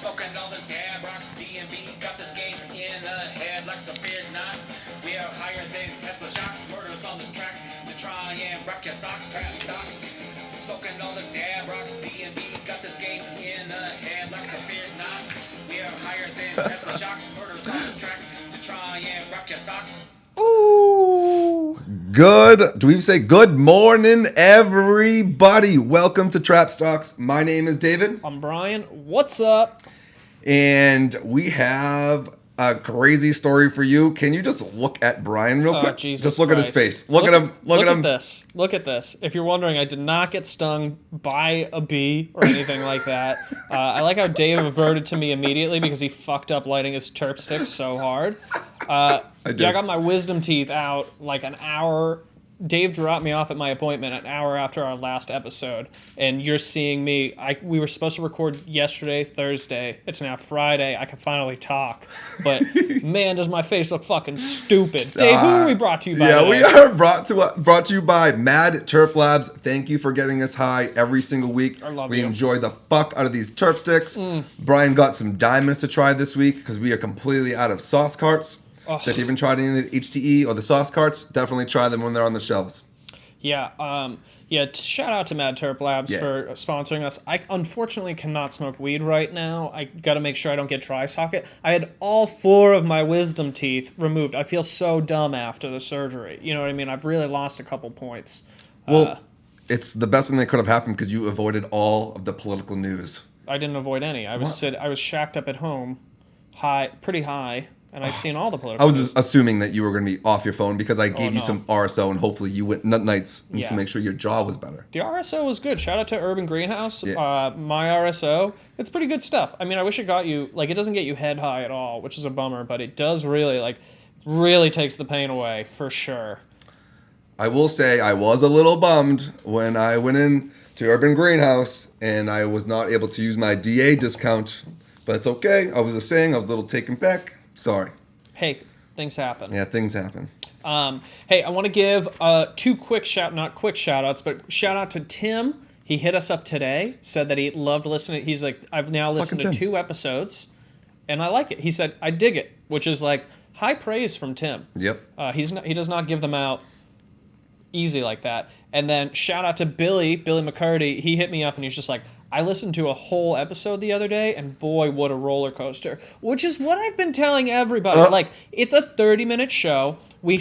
Smoking all the dab rocks, D&B got this game in the head like some fear not. We are higher than Tesla shocks, murders on this track to try and wreck your socks, trap stocks. Smoking all the dab rocks, D&B got this game in the head like some fear not. We are higher than Tesla shocks, murders on this track to try and wreck your socks. Ooh. Do we say good morning, everybody? Welcome to Trap Stocks. My name is David. I'm Brian. What's up? And we have a crazy story for you. Can you just look at Brian real quick? Jesus just look Christ. at his face. Look at him. Look at him. This. Look at this. If you're wondering, I did not get stung by a bee or anything like that. I like how Dave averted to me immediately because he fucked up lighting his terp sticks so hard. I got my wisdom teeth out like an hour. Dave dropped me off at my appointment an hour after our last episode, and you're seeing me. We were supposed to record yesterday, Thursday. It's now Friday. I can finally talk, but man, does my face look fucking stupid. Dave, who are we brought to you by? Yeah, we are brought to you by Mad Terp Labs. Thank you for getting us high every single week. I love we you. enjoy the fuck out of these terp sticks. Brian got some diamonds to try this week because we are completely out of sauce carts. Oh. So if you haven't tried any of the HTE or the sauce carts, definitely try them when they're on the shelves. Yeah, shout out to Mad Terp Labs for sponsoring us. I unfortunately cannot smoke weed right now. I got to make sure I don't get dry socket. I had all 4 of my wisdom teeth removed. I feel so dumb after the surgery. You know what I mean? I've really lost a couple points. Well, it's the best thing that could have happened because you avoided all of the political news. I didn't avoid any. I was shacked up at home, pretty high. And I've seen all the political. I was just assuming that you were going to be off your phone because I gave you some RSO and hopefully you went nut nights to make sure your jaw was better. The RSO was good. Shout out to Urban Greenhouse. Yeah. My RSO, it's pretty good stuff. I mean, I wish it got you, it doesn't get you head high at all, which is a bummer, but it does really takes the pain away for sure. I will say I was a little bummed when I went in to Urban Greenhouse and I was not able to use my DA discount, but it's okay. I was just saying I was a little taken back. Sorry. Hey, things happen. Yeah, things happen. Hey, I want to give 2 not quick shout outs, but shout out to Tim. He hit us up today, said that he loved listening. He's like, I've now listened to 2 episodes, and I like it. He said, I dig it, which is high praise from Tim. Yep. He does not give them out easy like that. And then shout out to Billy McCarty. He hit me up and he's just like, I listened to a whole episode the other day, and boy, what a roller coaster. Which is what I've been telling everybody. It's a 30-minute show. We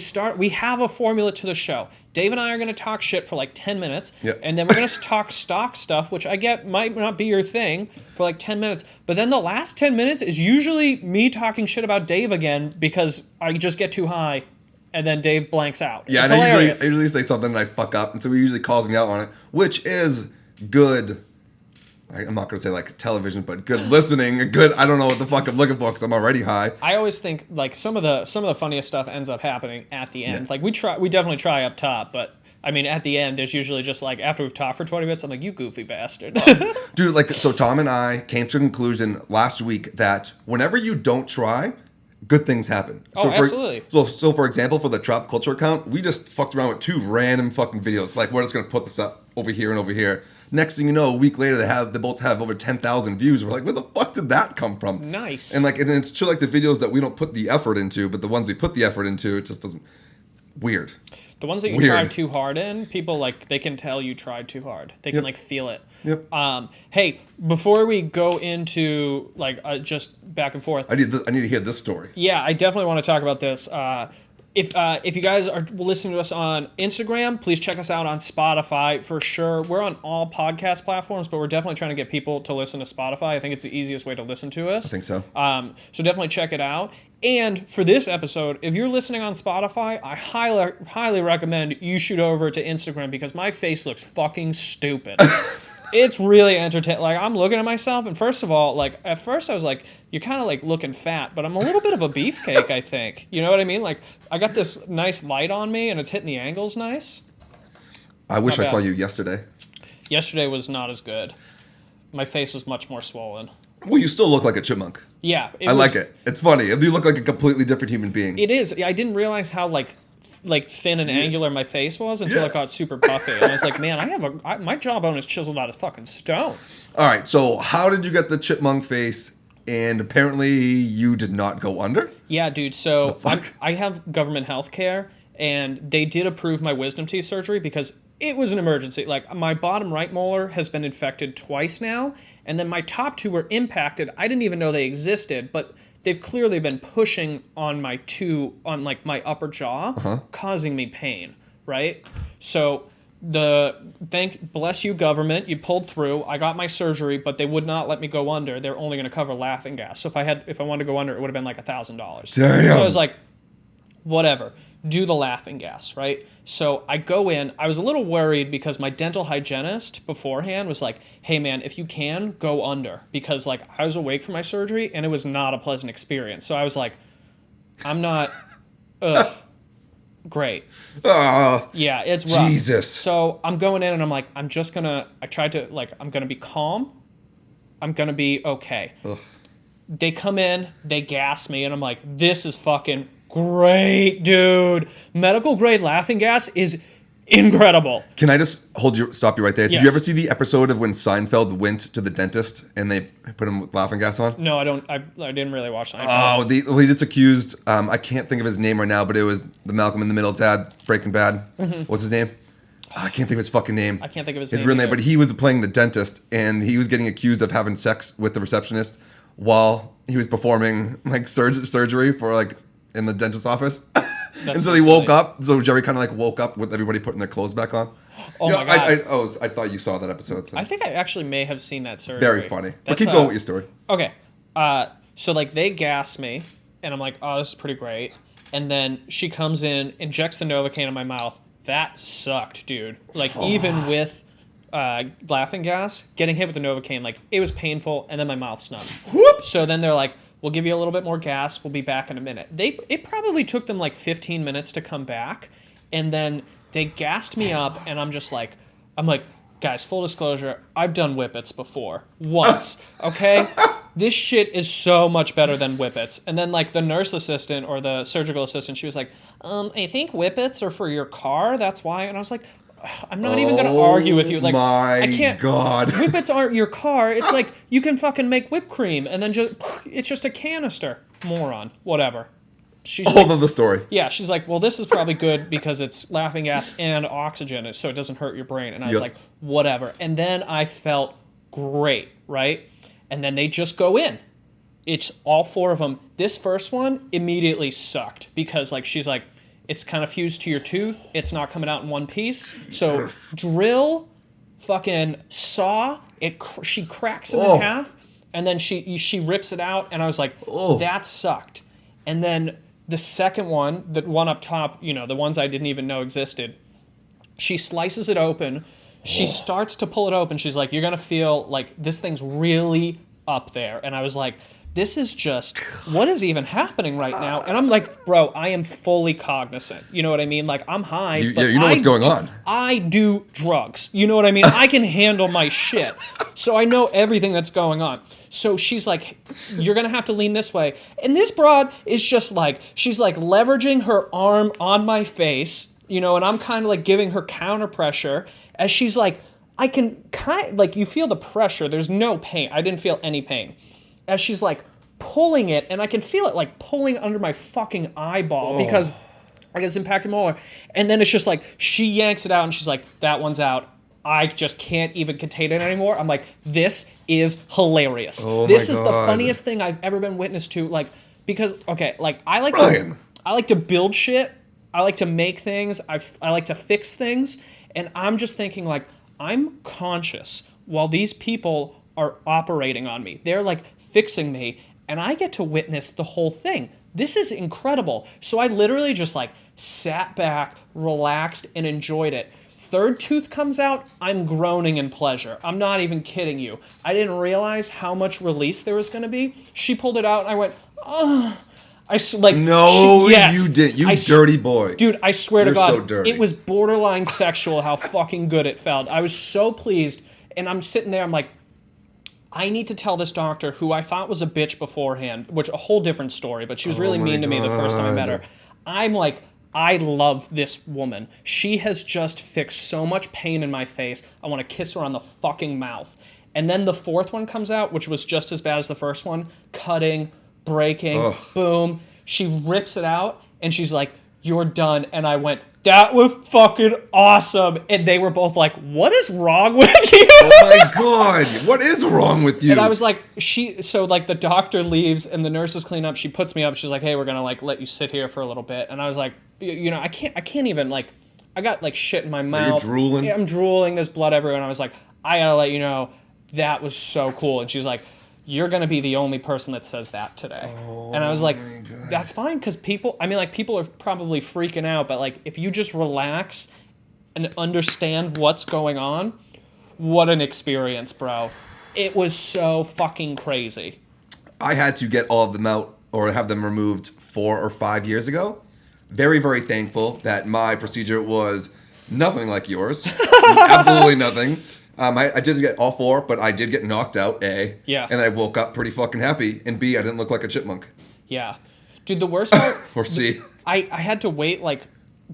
have a formula to the show. Dave and I are going to talk shit for 10 minutes, and then we're going to talk stock stuff, which I get might not be your thing, for 10 minutes. But then the last 10 minutes is usually me talking shit about Dave again because I just get too high. And then Dave blanks out. Yeah, it's and I hilarious. usually say something and I fuck up, and so he usually calls me out on it, which is good. I'm not going to say television, but good listening. Good, I don't know what the fuck I'm looking for because I'm already high. I always think some of the funniest stuff ends up happening at the end. Yeah. We definitely try up top, but I mean at the end there's usually just after we've talked for 20 minutes, I'm like, you goofy bastard. Dude, so Tom and I came to a conclusion last week that whenever you don't try, good things happen. Absolutely. So for example, for the Trap Culture account, we just fucked around with 2 random fucking videos. We're just going to put this up over here and over here. Next thing you know, a week later, they both have over 10,000 views. We're like, where the fuck did that come from? Nice. And and it's true, the videos that we don't put the effort into, but the ones we put the effort into, it just doesn't. Weird. The ones that you try too hard in, people they can tell you tried too hard. They can feel it. Yep. Hey, before we go into just back and forth, I need to hear this story. Yeah, I definitely want to talk about this. If you guys are listening to us on Instagram, please check us out on Spotify for sure. We're on all podcast platforms, but we're definitely trying to get people to listen to Spotify. I think it's the easiest way to listen to us. I think so. So definitely check it out. And for this episode, if you're listening on Spotify, I highly recommend you shoot over to Instagram because my face looks fucking stupid. It's really entertaining. I'm looking at myself, and first of all, at first I was like, you're kind of looking fat, but I'm a little bit of a beefcake, I think. You know what I mean? I got this nice light on me, and it's hitting the angles nice. I wish I saw you yesterday. Yesterday was not as good. My face was much more swollen. Well, you still look like a chipmunk. Yeah. I like it. It's funny. You look like a completely different human being. It is. I didn't realize how, thin and angular my face was until it got super puffy. And I was like, man, my jawbone is chiseled out of fucking stone. All right, so how did you get the chipmunk face and apparently you did not go under. Yeah, dude. So fuck? I have government health care, and they did approve my wisdom teeth surgery because it was an emergency. Like, my bottom right molar has been infected twice now, and then my top two were impacted. I didn't even know they existed, but they've clearly been pushing on my like my upper jaw, causing me pain, right? So bless you, government, you pulled through. I got my surgery, but they would not let me go under. They're only going to cover laughing gas. So if I wanted to go under, it would have been like $1,000. Damn. So I was like, whatever, do the laughing gas, right? So I go in. I was a little worried because my dental hygienist beforehand was like, hey man, if you can, go under, because like I was awake for my surgery and it was not a pleasant experience. So I was like, I'm not, great. Yeah, it's rough. Jesus. So I'm going in and I'm like, I'm gonna be calm. I'm gonna be okay. Ugh. They come in, they gas me, and I'm like, this is fucking great, dude. Medical grade laughing gas is incredible. Can I just stop you right there? Yes. Did you ever see the episode of when Seinfeld went to the dentist and they put him with laughing gas on? No, I don't. I didn't really watch that. Oh, he just accused. I can't think of his name right now, but it was the Malcolm in the Middle dad, Breaking Bad. What's his name? Oh, I can't think of his fucking name. I can't think of his real name, either. but he was playing the dentist, and he was getting accused of having sex with the receptionist while he was performing like surgery for like in the dentist's office. And so he woke up. So Jerry kind of like woke up with everybody putting their clothes back on. Oh my God. I thought you saw that episode. So. I think I actually may have seen that surgery. Very funny. But keep going with your story. Okay. So like they gas me, and I'm like, oh, this is pretty great. And then she comes in, injects the Novocaine in my mouth. That sucked, dude. Like even with laughing gas, getting hit with the Novocaine, like it was painful, and then my mouth snubbed. Whoop! So then they're like, we'll give you a little bit more gas. We'll be back in a minute. It probably took them like 15 minutes to come back, and then they gassed me up, and I'm like, guys, full disclosure, I've done whippets before once. Okay, this shit is so much better than whippets. And then like the nurse assistant or the surgical assistant, she was like, I think whippets are for your car. That's why. And I was like, I'm not even going to argue with you. Like, I can't. God. Whippets aren't your car. It's like you can fucking make whipped cream and then it's just a canister. Moron. Whatever. She's All of the story. Yeah, she's like, well, this is probably good because it's laughing gas and oxygen, so it doesn't hurt your brain. And I was like, whatever. And then I felt great, right? And then they just go in. It's all four of them. This first one immediately sucked because like she's like, it's kind of fused to your tooth. It's not coming out in one piece. Jesus. So drill, fucking saw, she cracks it in half, and then she rips it out, and I was like, that sucked. And then the second one, the one up top, the ones I didn't even know existed, she slices it open. She starts to pull it open. She's like, you're going to feel like this thing's really up there. And I was like, this is just, what is even happening right now? And I'm like, bro, I am fully cognizant. You know what I mean? Like, I'm high. But you know what's going on. I do drugs. You know what I mean? I can handle my shit. So I know everything that's going on. So she's like, you're going to have to lean this way. And this broad is just like, she's like leveraging her arm on my face, and I'm kind of like giving her counter pressure as she's like, I can like, you feel the pressure. There's no pain. I didn't feel any pain. As she's like pulling it, and I can feel it like pulling under my fucking eyeball because I guess impacted molar. And then it's just like she yanks it out, and she's like, that one's out. I just can't even contain it anymore. I'm like, this is hilarious. This is the funniest thing I've ever been witness to. Like, because like I like to build shit. I like to make things. I like to fix things, and I'm just thinking like I'm conscious while these people are operating on me. They're like fixing me, and I get to witness the whole thing. This is incredible. So I literally just like sat back, relaxed, and enjoyed it. Third tooth comes out, I'm groaning in pleasure. I'm not even kidding you. I didn't realize how much release there was going to be. She pulled it out, and I went, oh. You didn't. You dirty boy. Dude, I swear to God, so dirty. It was borderline sexual how fucking good it felt. I was so pleased, and I'm sitting there, I'm like, I need to tell this doctor, who I thought was a bitch beforehand, which a whole different story, but she was really mean to me the first time I met her. I'm like, I love this woman. She has just fixed so much pain in my face. I want to kiss her on the fucking mouth. And then the fourth one comes out, which was just as bad as the first one. Cutting, breaking, Ugh. boom. She rips it out, and she's like, "You're done." And I went, "That was fucking awesome." And they were both like, "What is wrong with you?" Oh my God. What is wrong with you? And I was like, so like the doctor leaves and the nurses clean up. She puts me up. She's like, "Hey, we're going to like let you sit here for a little bit." And I was like, you know, I can't even like, I got like shit in my mouth. You're drooling? Yeah, I'm drooling. There's blood everywhere. And I was like, "I got to let you know, that was so cool." And she's like, "You're going to be the only person that says that today." And I was like, that's fine. Cause people are probably freaking out, but like, if you just relax and understand what's going on, what an experience, bro. It was so fucking crazy. I had to get all of them out or have them removed 4 or 5 years ago. Very, very thankful that my procedure was nothing like yours. Absolutely nothing. I did get all 4, but I did get knocked out, A. Yeah. And I woke up pretty fucking happy. And B, I didn't look like a chipmunk. Yeah. Dude, the worst part... Or C. I had to wait, like,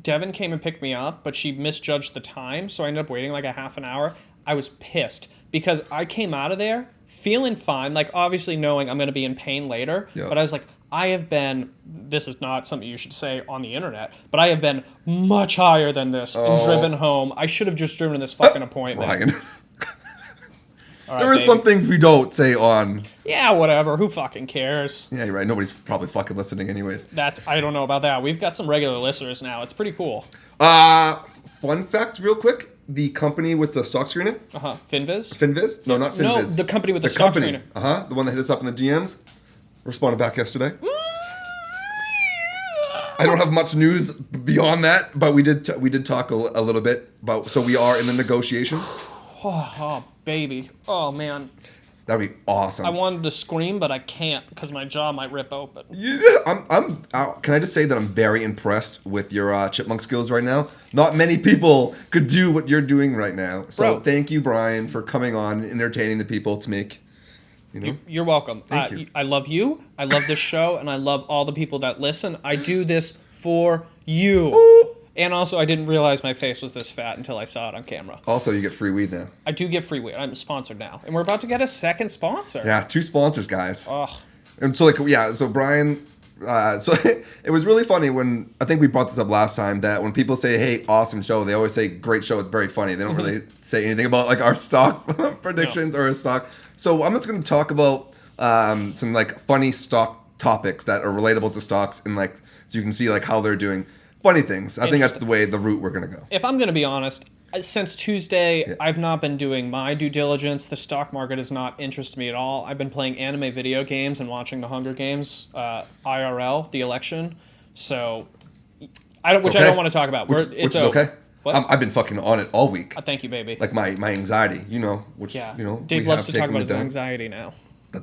Devin came and picked me up, but she misjudged the time, so I ended up waiting like a half an hour. I was pissed because I came out of there feeling fine, like obviously knowing I'm going to be in pain later, Yeah. but I was like, I have been, this is not something you should say on the internet, but I have been much higher than this and driven home. I should have just driven to this fucking appointment. Ryan. All right, There are baby. some things we don't say on. Yeah, whatever. Who fucking cares? Yeah, you're right. Nobody's probably fucking listening anyways. I don't know about that. We've got some regular listeners now. It's pretty cool. Fun fact real quick. The company with the stock screener. Finviz? Finviz? No, not Finviz. No, the company with the stock screener. The one that hit us up in the DMs. Responded back yesterday. I don't have much news beyond that, but we did talk a little bit about. So we are in the negotiation. Oh, baby. Oh, man. That'd be awesome. I wanted to scream, but I can't because my jaw might rip open. Yeah, can I just say that I'm very impressed with your chipmunk skills right now? Not many people could do what you're doing right now. So Bro. Thank you, Brian, for coming on and entertaining the people to make, you know. You're welcome. Thank you. I love you. I love this show, and I love all the people that listen. I do this for you. And also, I didn't realize my face was this fat until I saw it on camera. Also, you get free weed now. I do get free weed. I'm sponsored now. And we're about to get a second sponsor. Yeah, 2 sponsors, guys. Ugh. And so, so Brian, so it was really funny when, I think we brought this up last time, that when people say, "Hey, awesome show," they always say, "Great show, it's very funny." They don't really say anything about, like, our stock predictions or our stock. So I'm just going to talk about some, like, funny stock topics that are relatable to stocks and, like, so you can see, like, how they're doing funny things. I think that's the route we're going to go. If I'm going to be honest, since Tuesday, I've not been doing my due diligence. The stock market does not interest me at all. I've been playing anime video games and watching the Hunger Games, IRL, the election. So, I don't want to talk about. Which is okay. What? I've been fucking on it all week. Thank you, baby. Like my anxiety, which, Dave we loves have to talk taken about his down. anxiety now. I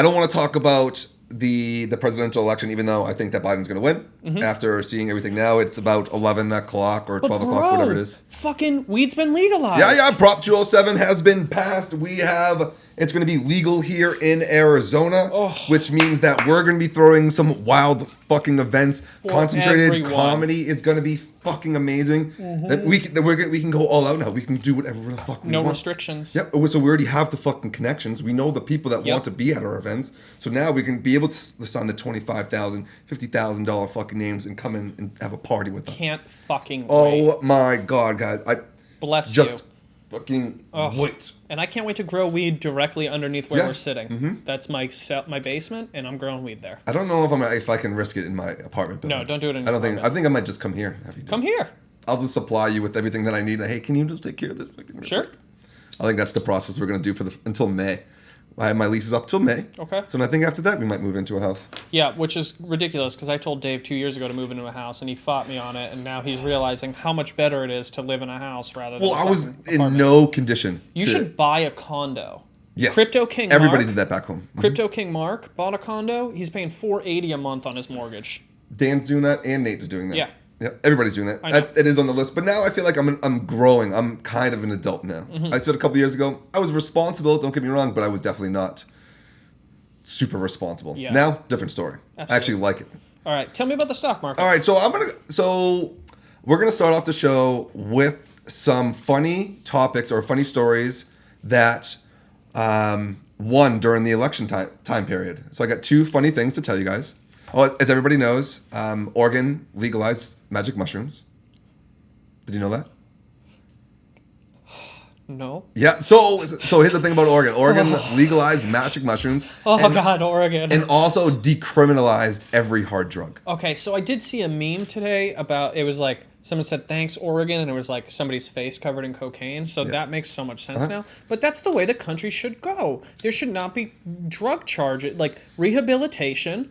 don't want to talk about the presidential election, even though I think that Biden's going to win. Mm-hmm. After seeing everything now, it's about 11 o'clock or 12 o'clock, whatever it is. Fucking weed's been legalized. Yeah, Prop 207 has been passed. It's going to be legal here in Arizona, which means that we're going to be throwing some wild fucking events. Concentrated everyone. comedy is going to be fucking amazing. Mm-hmm. We can go all out now. We can do whatever the fuck we want. No restrictions. Yep. So we already have the fucking connections. We know the people that want to be at our events. So now we can be able to sign the $25,000, $50,000 fucking names and come in and have a party with us. Can't fucking wait. Oh my God, guys! Bless just you. Fucking wait. And I can't wait to grow weed directly underneath where Yeah. we're sitting. Mm-hmm. That's my basement, and I'm growing weed there. I don't know if I can risk it in my apartment building. No, don't do it in your I don't think. apartment. I think I might just come here. And have you do Come it. here. I'll just supply you with everything that I need. Hey, can you just take care of this? Sure. I think that's the process we're gonna do until May. My lease is up till May. Okay. So I think after that we might move into a house. Yeah, which is ridiculous because I told Dave 2 years ago to move into a house, and he fought me on it, and now he's realizing how much better it is to live in a house rather than. Well, I was in apartment. no condition. You should buy a condo. Yes. Crypto King. Everybody Mark, did that back home. Crypto King Mark bought a condo. He's paying $480 a month on his mortgage. Dan's doing that, and Nate's doing that. Yeah. Yeah, everybody's doing that. I know. It is on the list. But now I feel like I'm growing. I'm kind of an adult now. Mm-hmm. I said a couple years ago, I was responsible, don't get me wrong, but I was definitely not super responsible. Yeah. Now, different story. Absolutely. I actually like it. All right, tell me about the stock market. All right, so we're gonna start off the show with some funny topics or funny stories that won during the election time period. So I got two funny things to tell you guys. Oh, as everybody knows, Oregon legalized magic mushrooms. Did you know that? No. Yeah. So here's the thing about Oregon. Oregon legalized magic mushrooms. God, Oregon. And also decriminalized every hard drug. Okay, so I did see a meme today about, it was like, someone said, thanks, Oregon, and it was like somebody's face covered in cocaine. So that makes so much sense now. But that's the way the country should go. There should not be drug charges, like rehabilitation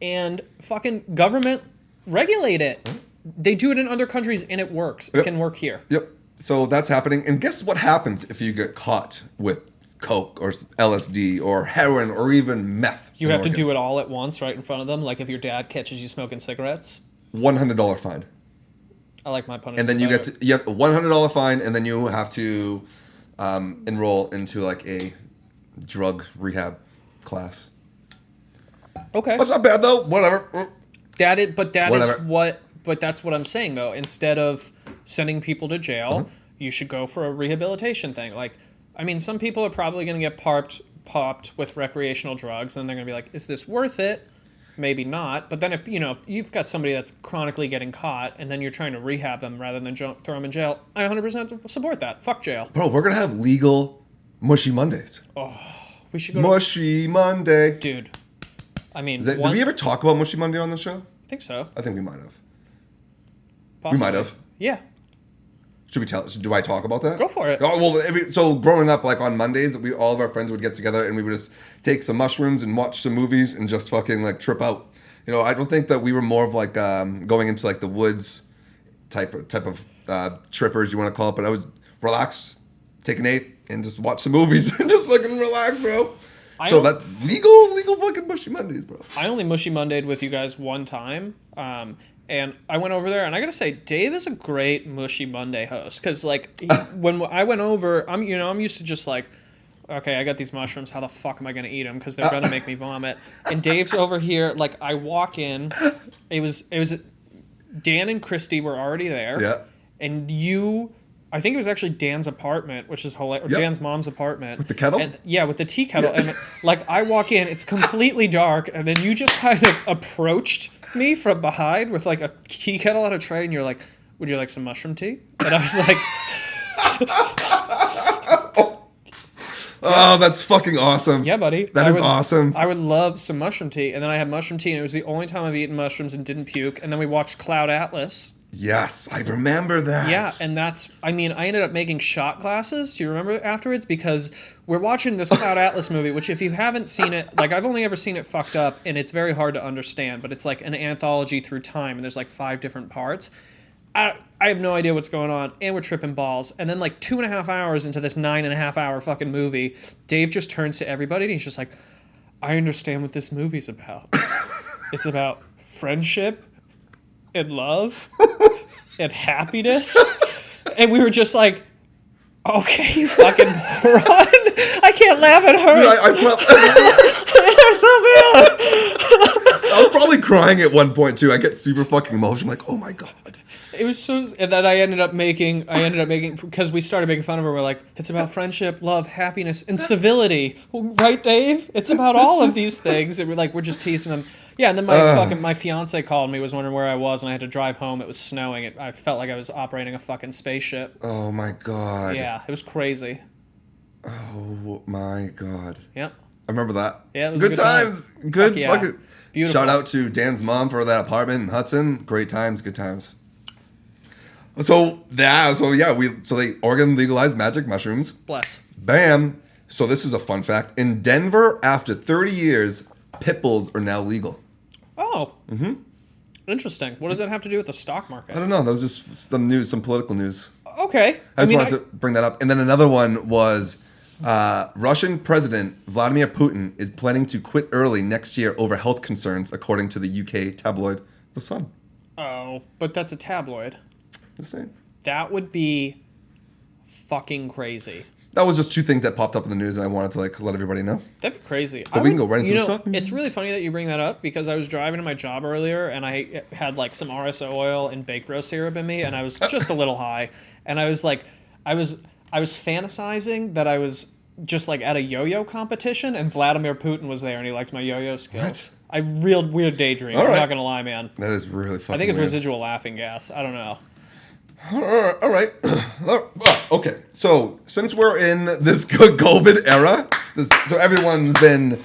and fucking government regulate it. They do it in other countries and it works. It can work here. Yep. So that's happening. And guess what happens if you get caught with coke or LSD or heroin or even meth? You have to do it all at once right in front of them. Like if your dad catches you smoking cigarettes. $100 fine. I like my punishment. And then you have a $100 fine, and then you have to enroll into like a drug rehab class. Okay. That's not bad though. Whatever. But that's what I'm saying though. Instead of sending people to jail, you should go for a rehabilitation thing. Like, I mean, some people are probably going to get popped with recreational drugs, and they're going to be like, "Is this worth it?" Maybe not. But then if you've got somebody that's chronically getting caught, and then you're trying to rehab them rather than throw them in jail, I 100% support that. Fuck jail. Bro, we're gonna have legal Mushy Mondays. Oh, we should go. Mushy Monday, dude. I mean, did we ever talk about Mushy Monday on the show? I think so. I think we might have. Possibly. We might have. Yeah. Should we do I talk about that? Go for it. Oh, well, so growing up, like on Mondays, all of our friends would get together and we would just take some mushrooms and watch some movies and just fucking like trip out. I don't think that we were more of like going into like the woods type of trippers, you want to call it, but I was relaxed, take an 8 and just watch some movies and just fucking relax, bro. So that legal fucking Mushy Mondays, bro. I only Mushy Mondayed with you guys one time. And I went over there, and I gotta say, Dave is a great Mushy Monday host. Because, like, when I went over, I'm used to just like, okay, I got these mushrooms. How the fuck am I gonna eat them? Because they're gonna make me vomit. And Dave's over here, like, I walk in. It was Dan and Christy were already there. Yeah. And I think it was actually Dan's apartment, which is hilarious. Yep. Dan's mom's apartment. With the kettle? With the tea kettle. Yeah. And like I walk in, it's completely dark, and then you just kind of approached me from behind with like a tea kettle on a tray, and you're like, "Would you like some mushroom tea?" And I was like, "Oh, that's fucking awesome." Yeah, buddy. That is awesome. I would love some mushroom tea. And then I had mushroom tea, and it was the only time I've eaten mushrooms and didn't puke. And then we watched Cloud Atlas. Yes, I remember that. Yeah, and I ended up making shot glasses. Do you remember afterwards? Because we're watching this Cloud Atlas movie, which if you haven't seen it, like I've only ever seen it fucked up, and it's very hard to understand, but it's like an anthology through time, and there's like 5 different parts. I have no idea what's going on, and we're tripping balls. And then like 2.5 hours into this 9.5 hour fucking movie, Dave just turns to everybody, and he's just like, I understand what this movie's about. It's about friendship and love and happiness. And we were just like, okay, you fucking moron. I can't laugh at her. Dude, I was probably crying at one point too. I get super fucking emotional. I'm like, oh my god. It was so, and then I ended up making, because we started making fun of her, we're like, it's about friendship, love, happiness, and civility. Right, Dave? It's about all of these things. And we're just teasing them. Yeah, and then my fiance called me, was wondering where I was, and I had to drive home. It was snowing. I felt like I was operating a fucking spaceship. Oh my god. Yeah, it was crazy. Oh my god. Yep. I remember that. Yeah, it was good times. Time. Good yeah. fucking. Beautiful. Shout out to Dan's mom for that apartment in Hudson. Great times, good times. So the Oregon legalized magic mushrooms. Bless. Bam. So this is a fun fact. In Denver, after 30 years, pit bulls are now legal. Oh. Mm-hmm. Interesting. What does that have to do with the stock market? I don't know. That was just some news, some political news. Okay. I wanted to bring that up. And then another one was Russian President Vladimir Putin is planning to quit early next year over health concerns, according to the UK tabloid The Sun. Oh, but that's a tabloid. The same. That would be fucking crazy. That was just 2 things that popped up in the news, and I wanted to let everybody know. That'd be crazy. But we can go right into the stuff. It's really funny that you bring that up, because I was driving to my job earlier, and I had like some RSO oil and baked bro syrup in me, and I was just a little high, and I was like, I was fantasizing that I was just like at a yo-yo competition, and Vladimir Putin was there, and he liked my yo-yo skills. Real weird daydream. All I'm right. not gonna lie, man. That is really fucking I think it's weird. residual laughing gas. I don't know. All right. Okay. So since we're in this COVID era, so everyone's been,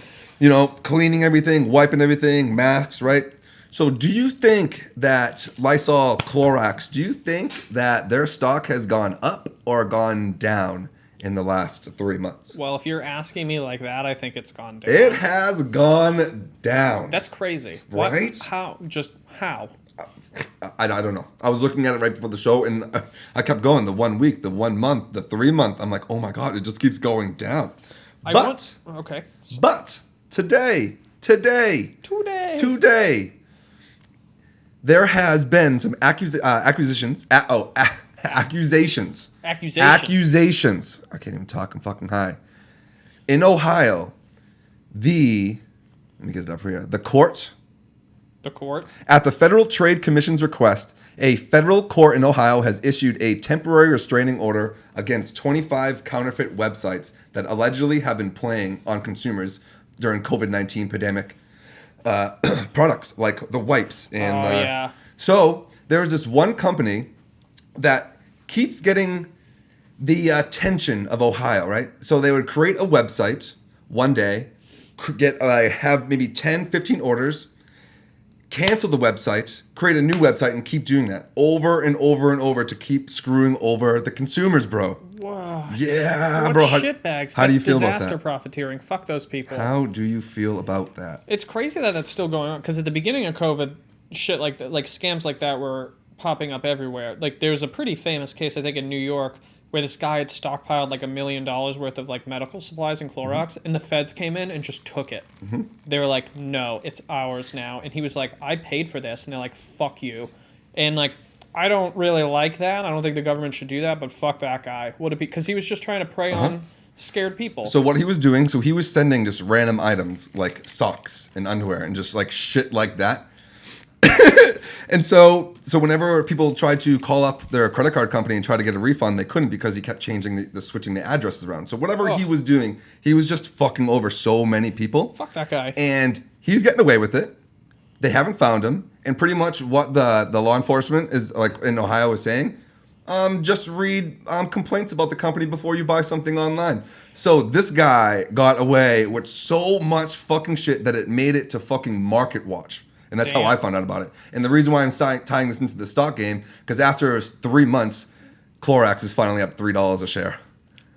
cleaning everything, wiping everything, masks, right? So do you think that Lysol, Clorox, do you think that their stock has gone up or gone down in the last 3 months? Well, if you're asking me like that, I think it's gone down. It has gone down. That's crazy. Right? What? How? Just how? I don't know. I was looking at it right before the show, and I kept going. The 1 week, the 1 month, the 3 month. I'm like, oh my God, it just keeps going down. Okay. But today, there has been some accusations. Accusations. I can't even talk. I'm fucking high. In Ohio, let me get it up here. The court. At the Federal Trade Commission's request, a federal court in Ohio has issued a temporary restraining order against 25 counterfeit websites that allegedly have been playing on consumers during COVID-19 pandemic products like the wipes. And yeah. So there's this one company that keeps getting the attention of Ohio, right? So they would create a website one day, have maybe 10, 15 orders, cancel the website, create a new website, and keep doing that over and over and over to keep screwing over the consumers, bro. Whoa. Yeah, what bro. Shitbags. How do you feel about disaster that? profiteering. Fuck those people. How do you feel about that? It's crazy that that's still going on, because at the beginning of COVID, shit like that, like scams like that were popping up everywhere. Like there's a pretty famous case, I think, in New York, where this guy had stockpiled like $1 million worth of like medical supplies and Clorox, and the feds came in and just took it. They were like, no, it's ours now. And he was like, I paid for this. And they're like, fuck you. And like, I don't really like that. I don't think the government should do that, but fuck that guy. Would it be? Because he was just trying to prey on scared people. So what he was doing, he was sending just random items like socks and underwear and just like shit like that. And so whenever people tried to call up their credit card company and try to get a refund, they couldn't because he kept changing switching the addresses around. So whatever he was doing, he was just fucking over so many people. Fuck that guy. And he's getting away with it. They haven't found him. And pretty much what the law enforcement is like in Ohio is saying, just read complaints about the company before you buy something online. So this guy got away with so much fucking shit that it made it to fucking Market Watch. And that's how I found out about it. And the reason why I'm tying this into the stock game, because after 3 months, Clorox is finally up $3 a share.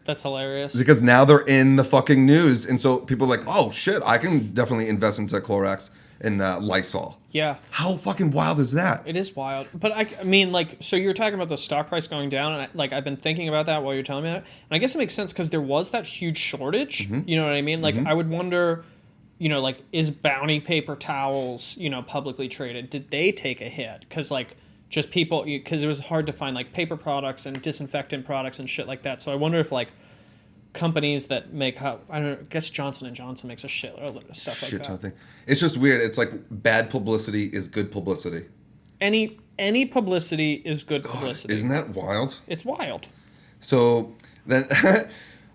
That's hilarious. Because now they're in the fucking news. And so people are like, oh, shit, I can definitely invest into Clorox and Lysol. Yeah. How fucking wild is that? It is wild. But I mean, like, so you're talking about the stock price going down, and I've been thinking about that while you're telling me that. And I guess it makes sense because there was that huge shortage. You know what I mean? Like, I would wonder, like, is Bounty paper towels, publicly traded? Did they take a hit? Because, like, just people, because it was hard to find, like, paper products and disinfectant products and shit like that. So I wonder if, like, companies that make, I don't know, I guess Johnson & Johnson makes a shitload of stuff like that. Ton of thing. It's just weird. It's like bad publicity is good publicity. Any publicity is good publicity. Isn't that wild? It's wild. So then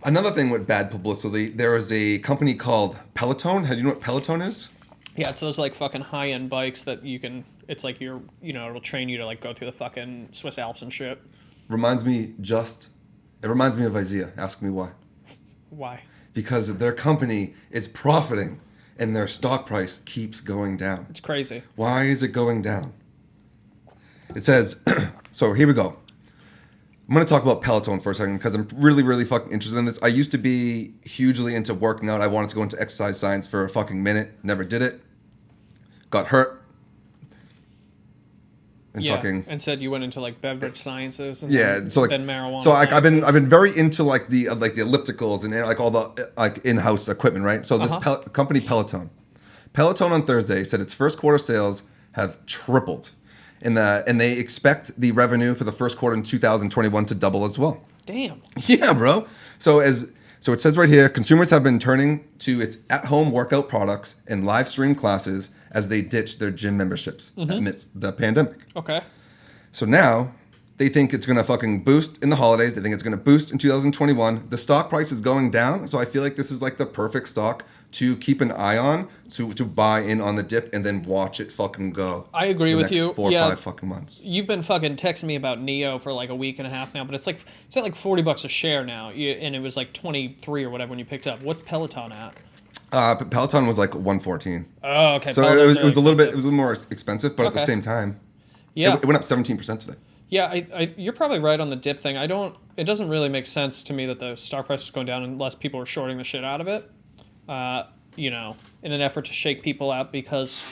another thing with bad publicity, there is a company called Peloton. Do you know what Peloton is? Yeah, it's those like fucking high-end bikes that you can, it's like it'll train you to like go through the fucking Swiss Alps and shit. It reminds me of Isaiah. Ask me why. Why? Because their company is profiting and their stock price keeps going down. It's crazy. Why is it going down? It says, so here we go. I'm going to talk about Peloton for a second because I'm really, really fucking interested in this. I used to be hugely into working out. I wanted to go into exercise science for a fucking minute. Never did it. Got hurt. And said you went into like beverage sciences and then marijuana. So I've been very into like the ellipticals and like all the like in-house equipment, right? So this company Peloton on Thursday said its first quarter sales have tripled, and they expect the revenue for the first quarter in 2021 to double as well. Damn. Yeah, bro. So it says right here, consumers have been turning to its at-home workout products and live stream classes as they ditch their gym memberships amidst the pandemic. Okay. So now, They think it's going to fucking boost in the holidays. They think it's going to boost in 2021. The stock price is going down. So I feel like this is like the perfect stock to keep an eye on, to buy in on the dip and then watch it fucking go. I agree with you. 4 or 5 fucking months. You've been fucking texting me about Neo for like a week and a half now, but it's at like $40 a share now, and it was like 23 or whatever when you picked up. What's Peloton at? Peloton was like 114. Oh, okay. So it was a little more expensive, but at the same time, yeah, it went up 17% today. Yeah, you're probably right on the dip thing. It doesn't really make sense to me that the stock price is going down unless people are shorting the shit out of it, in an effort to shake people out because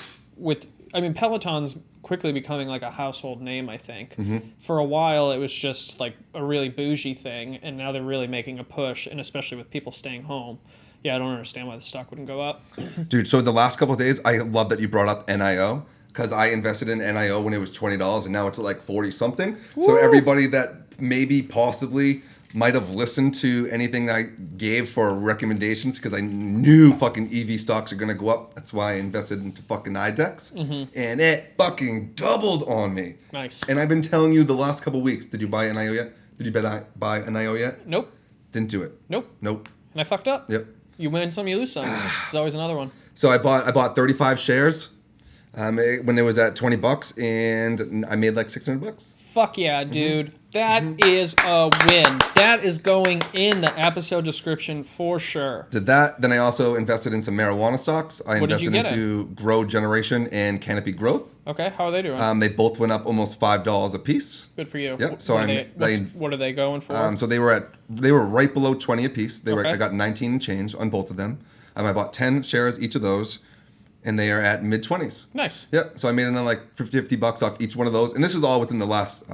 Peloton's quickly becoming like a household name, I think. Mm-hmm. For a while, it was just like a really bougie thing, and now they're really making a push, and especially with people staying home. Yeah, I don't understand why the stock wouldn't go up. Dude, so the last couple of days, I love that you brought up NIO. Because I invested in NIO when it was $20 and now it's at like 40 something. Woo! So everybody that maybe possibly might have listened to anything I gave for recommendations, because I knew fucking EV stocks are gonna go up. That's why I invested into fucking IDEX, and it fucking doubled on me. Nice. And I've been telling you the last couple of weeks. Did you buy NIO yet? Did you buy NIO yet? Nope. Didn't do it. Nope. Nope. And I fucked up. Yep. You win some, you lose some. There's always another one. So I bought 35 shares. When it was at $20 and I made like $600. Fuck yeah, dude. That is a win. That is going in the episode description for sure. Did that. Then I also invested in some marijuana stocks. I What did you invested get into Grow Generation and Canopy Growth. Okay, how are they doing? They both went up almost $5 a piece. Good for you. Yep. So what are they going for? So they were right below 20 a piece. Okay. I got 19 and change on both of them. I bought 10 shares each of those. And they are at mid-20s. Nice. Yep. So I made another like $50 off each one of those. And this is all within the last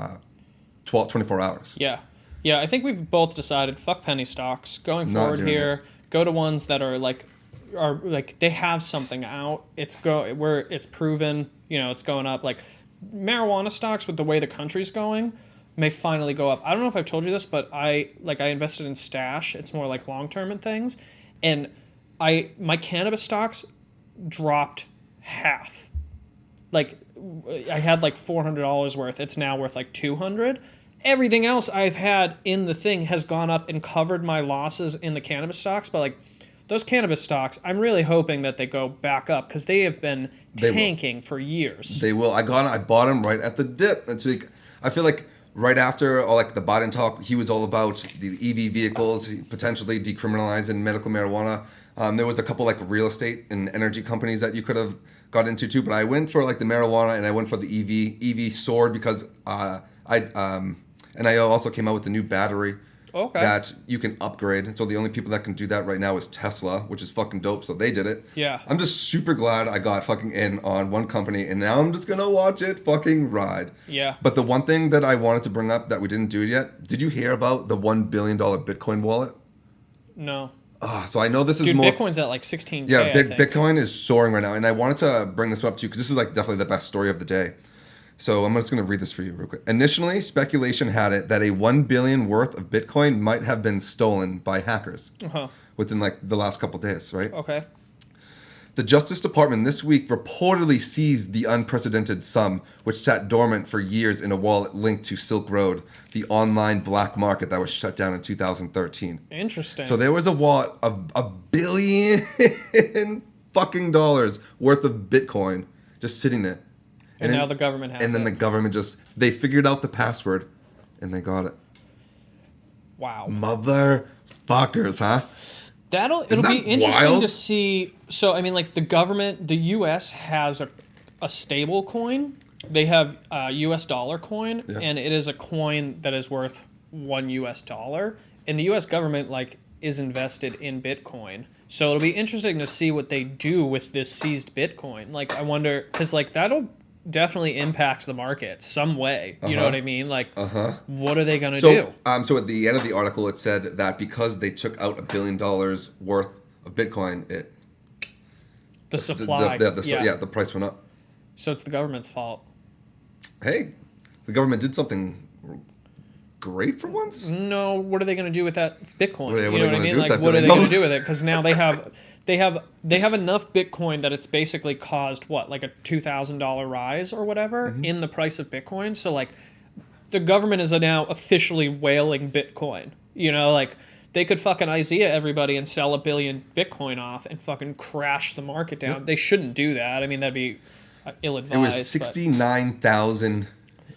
24 hours. Yeah. Yeah, I think we've both decided, fuck penny stocks. Going forward here, go to ones that are like they have something out. It's proven, it's going up. Like marijuana stocks, with the way the country's going, may finally go up. I don't know if I've told you this, but I invested in Stash. It's more like long-term and things. And my cannabis stocks dropped half. Like I had like $400 worth. It's now worth like $200. Everything else I've had in the thing has gone up and covered my losses in the cannabis stocks. But like those cannabis stocks, I'm really hoping that they go back up because they have been tanking for years. They will. I bought them right at the dip. And so I feel like right after all like the Biden talk, he was all about the EV vehicles, potentially decriminalizing medical marijuana. There was a couple like real estate and energy companies that you could have got into too, but I went for like the marijuana and I went for the EV soared because NIO also came out with a new battery that you can upgrade. So the only people that can do that right now is Tesla, which is fucking dope. So they did it. Yeah. I'm just super glad I got fucking in on one company and now I'm just gonna watch it fucking ride. Yeah. But the one thing that I wanted to bring up that we didn't do yet, did you hear about the $1 billion Bitcoin wallet? No. So I know this is Dude, more. Bitcoin's at like 16K. Yeah, I think. Bitcoin is soaring right now, and I wanted to bring this up too because this is like definitely the best story of the day. So I'm just going to read this for you real quick. Initially, speculation had it that a $1 billion worth of Bitcoin might have been stolen by hackers within like the last couple days, right? Okay. The Justice Department this week reportedly seized the unprecedented sum, which sat dormant for years in a wallet linked to Silk Road, the online black market that was shut down in 2013. Interesting. So there was a wallet of $1 billion fucking dollars worth of Bitcoin just sitting there. And now the government has it. And then the government they figured out the password and they got it. Wow. Motherfuckers, huh? It'll be interesting to see. So, I mean, like the government, the U.S. has a stable coin. They have a U.S. dollar coin, and it is a coin that is worth $1 US. And the U.S. government, like, is invested in Bitcoin. So it'll be interesting to see what they do with this seized Bitcoin. Like, I wonder, because, like, that'll definitely impact the market some way. You know what I mean? Like, what are they going to do? So at the end of the article, it said that because they took out $1 billion worth of Bitcoin, the supply, the price went up. So it's the government's fault. Hey, the government did something great for once. No, what are they going to do with that Bitcoin? What are you know what I mean? Like, what are they going to do with it? Because now they have enough Bitcoin that it's basically caused what, like a $2,000 rise or whatever in the price of Bitcoin. So like, the government is now officially whaling Bitcoin. You know, like they could fucking Isaiah everybody and sell 1 billion Bitcoin off and fucking crash the market down. Yep. They shouldn't do that. I mean, that'd be ill-advised. It was 69,000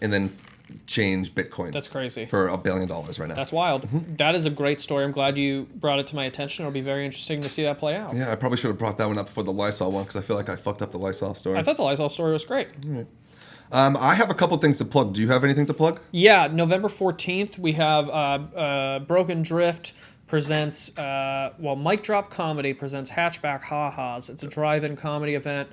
and then change Bitcoins. That's crazy. For $1 billion right now. That's wild. Mm-hmm. That is a great story. I'm glad you brought it to my attention. It'll be very interesting to see that play out. Yeah, I probably should have brought that one up before the Lysol one because I feel like I fucked up the Lysol story. I thought the Lysol story was great. All right. I have a couple things to plug. Do you have anything to plug? Yeah, November 14th, we have Broken Drift presents, Mic Drop Comedy presents Hatchback Ha-Has. It's a drive-in comedy event.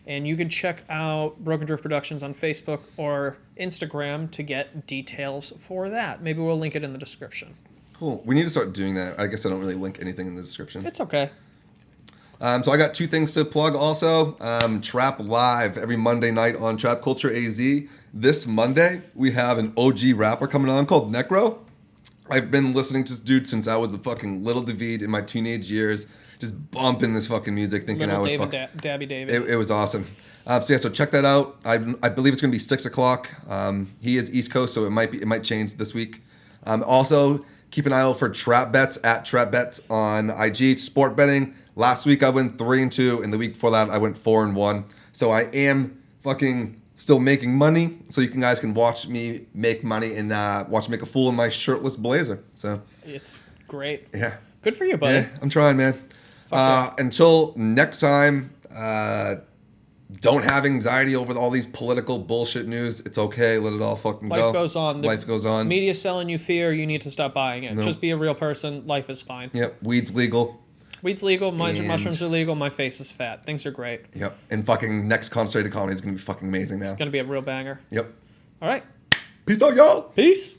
And you can check out Broken Drift Productions on Facebook or Instagram to get details for that. Maybe we'll link it in the description. Cool. We need to start doing that. I guess I don't really link anything in the description. It's okay. So I got 2 things to plug also. Trap Live every Monday night on Trap Culture AZ. This Monday, we have an OG rapper coming on called Necro. I've been listening to this dude since I was a fucking little David in my teenage years. Just bumping this fucking music, thinking Little I was David, fucking... Dabby David. It was awesome. So check that out. I believe it's going to be 6 o'clock. He is East Coast, so it might change this week. Also, keep an eye out for Trap Bets at Trap Bets on IG. Sport betting. Last week I went 3-2, and the week before that I went 4-1. So I am fucking still making money. So you guys can watch me make money and watch me make a fool in my shirtless blazer. So it's great. Yeah. Good for you, buddy. Yeah, I'm trying, man. Until next time, don't have anxiety over all these political bullshit news. It's okay. Let it all fucking go. Life goes on. Life goes on. Media's selling you fear. You need to stop buying it. No. Just be a real person. Life is fine. Yep. Weed's legal. Weed's legal. Mushrooms are legal. My face is fat. Things are great. Yep. And fucking next Concentrated Comedy is going to be fucking amazing now. It's going to be a real banger. Yep. All right. Peace out, y'all. Peace.